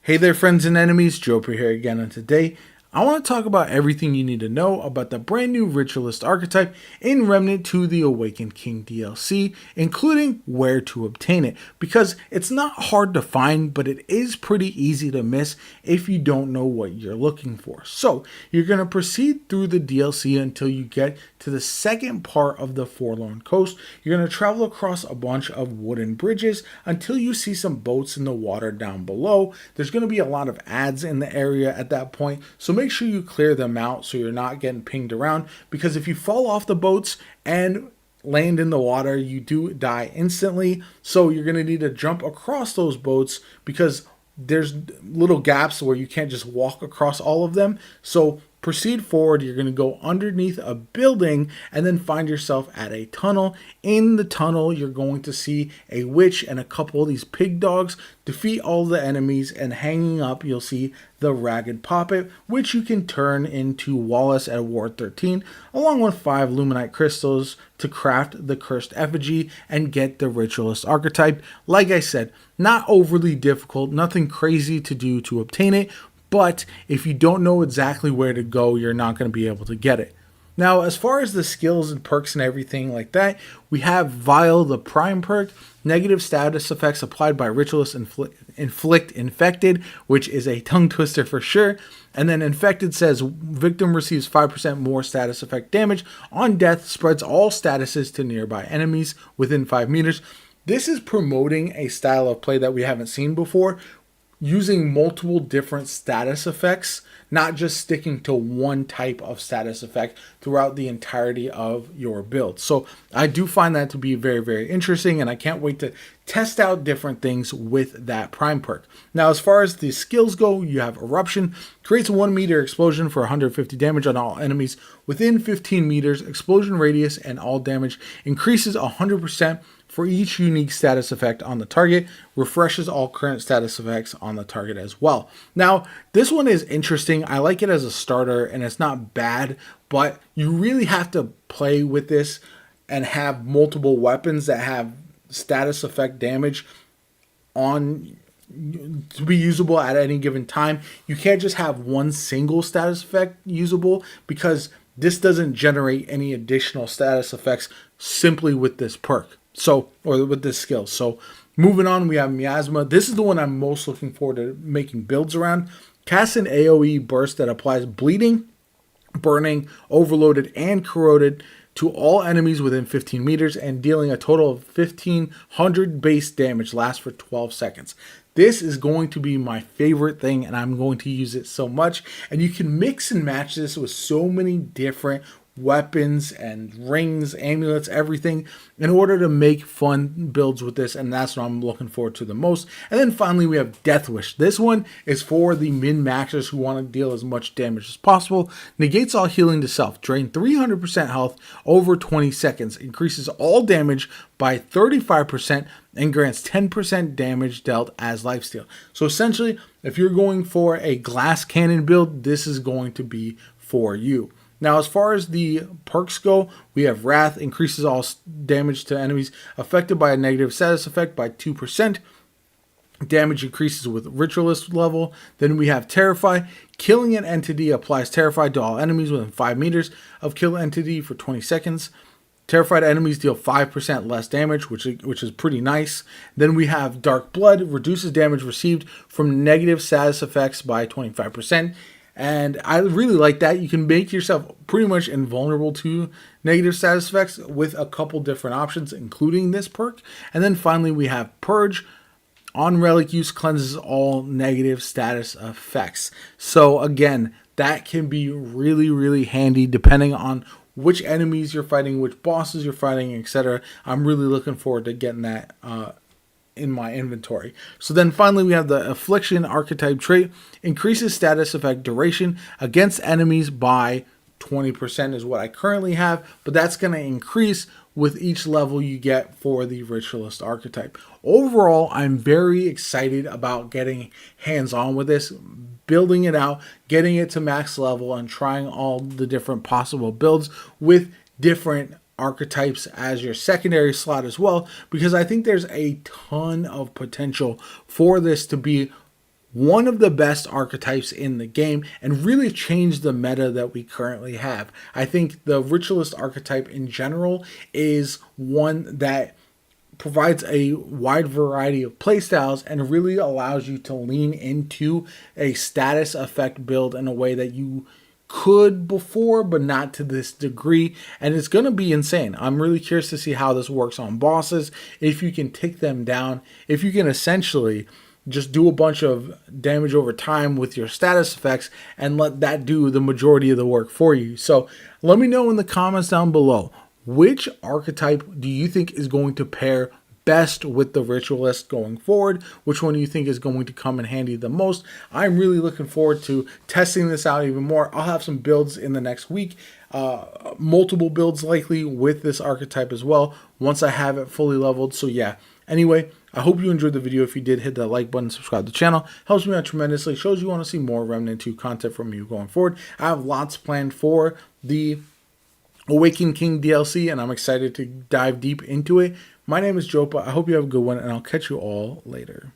Hey there, friends and enemies. JoPaWrites here again, and today I want to talk about everything you need to know about the brand new Ritualist Archetype in Remnant to the Awakened King DLC, including where to obtain it, because it's not hard to find, but it is pretty easy to miss if you don't know what you're looking for. So you're going to proceed through the DLC until you get to the second part of the Forlorn Coast. You're going to travel across a bunch of wooden bridges until you see some boats in the water down below. There's going to be a lot of ads in the area at that point, so make sure you clear them out so you're not getting pinged around, because if you fall off the boats and land in the water, you do die instantly. So you're going to need to jump across those boats because there's little gaps where you can't just walk across all of them. So proceed forward. You're going to go underneath a building and then find yourself at a tunnel. In the tunnel, you're going to see a witch and a couple of these pig dogs. Defeat all the enemies, and hanging up, you'll see the Ragged Poppet, which you can turn into Wallace at Ward 13, along with 5 Luminite crystals to craft the Cursed Effigy and get the Ritualist Archetype. Like I said, not overly difficult, nothing crazy to do to obtain it, but if you don't know exactly where to go, you're not going to be able to get it. Now, as far as the skills and perks and everything like that, we have Vial, the Prime perk, negative status effects applied by Ritualist inflict infected, which is a tongue twister for sure. And then infected says victim receives 5% more status effect damage on death, spreads all statuses to nearby enemies within 5 meters. This is promoting a style of play that we haven't seen before, using multiple different status effects, not just sticking to one type of status effect throughout the entirety of your build. So I do find that to be very, very interesting, and I can't wait to test out different things with that Prime perk. Now, as far as the skills go, you have Eruption, creates a 1 meter explosion for 150 damage on all enemies within 15 meters. Explosion radius and all damage increases 100% for each unique status effect on the target, refreshes all current status effects on the target as well. Now, this one is interesting. I like it as a starter, and it's not bad, but you really have to play with this and have multiple weapons that have status effect damage on to be usable at any given time. You can't just have one single status effect usable, because this doesn't generate any additional status effects simply with this perk. So, or with this skill. So, moving on, we have Miasma. This is the one I'm most looking forward to making builds around. Cast an AoE burst that applies bleeding, burning, overloaded, and corroded to all enemies within 15 meters, and dealing a total of 1500 base damage. Lasts for 12 seconds. This is going to be my favorite thing, and I'm going to use it so much. And you can mix and match this with so many different weapons and rings, amulets, everything, in order to make fun builds with this, and that's what I'm looking forward to the most. And then finally, we have Death Wish. This one is for the min-maxers who want to deal as much damage as possible. Negates all healing to self. Drain 300% health over 20 seconds. Increases all damage by 35% and grants 10% damage dealt as lifesteal. So essentially, if you're going for a glass cannon build, this is going to be for you. Now, as far as the perks go, we have Wrath, increases all damage to enemies affected by a negative status effect by 2%. Damage increases with Ritualist level. Then we have Terrify. Killing an entity applies Terrify to all enemies within 5 meters of kill entity for 20 seconds. Terrified enemies deal 5% less damage, which is pretty nice. Then we have Dark Blood, reduces damage received from negative status effects by 25%. And I really like that. You can make yourself pretty much invulnerable to negative status effects with a couple different options, including this perk. And then finally, we have Purge. On relic use, cleanses all negative status effects. So again, that can be really, really handy depending on which enemies you're fighting, which bosses you're fighting, etc. I'm really looking forward to getting that in my inventory. So then finally, we have the Affliction archetype trait. Increases status effect duration against enemies by 20% is what I currently have, but that's going to increase with each level you get for the Ritualist archetype. Overall, I'm very excited about getting hands-on with this, building it out, getting it to max level, and trying all the different possible builds with different archetypes as your secondary slot as well, because I think there's a ton of potential for this to be one of the best archetypes in the game and really changed the meta that we currently have. I think the Ritualist archetype in general is one that provides a wide variety of playstyles and really allows you to lean into a status effect build in a way that you could before, but not to this degree. And it's going to be insane. I'm really curious to see how this works on bosses, if you can take them down, if you can essentially just do a bunch of damage over time with your status effects and let that do the majority of the work for you. So let me know in the comments down below, which archetype do you think is going to pair best with the Ritualist going forward? Which one do you think is going to come in handy the most? I'm really looking forward to testing this out even more. I'll have some builds in the next week, multiple builds likely with this archetype as well, once I have it fully leveled. So yeah, anyway, I hope you enjoyed the video. If you did, hit that like button, subscribe to the channel. Helps me out tremendously. Shows you want to see more Remnant 2 content from me going forward. I have lots planned for the Awakened King DLC, and I'm excited to dive deep into it. My name is JoPa. I hope you have a good one, and I'll catch you all later.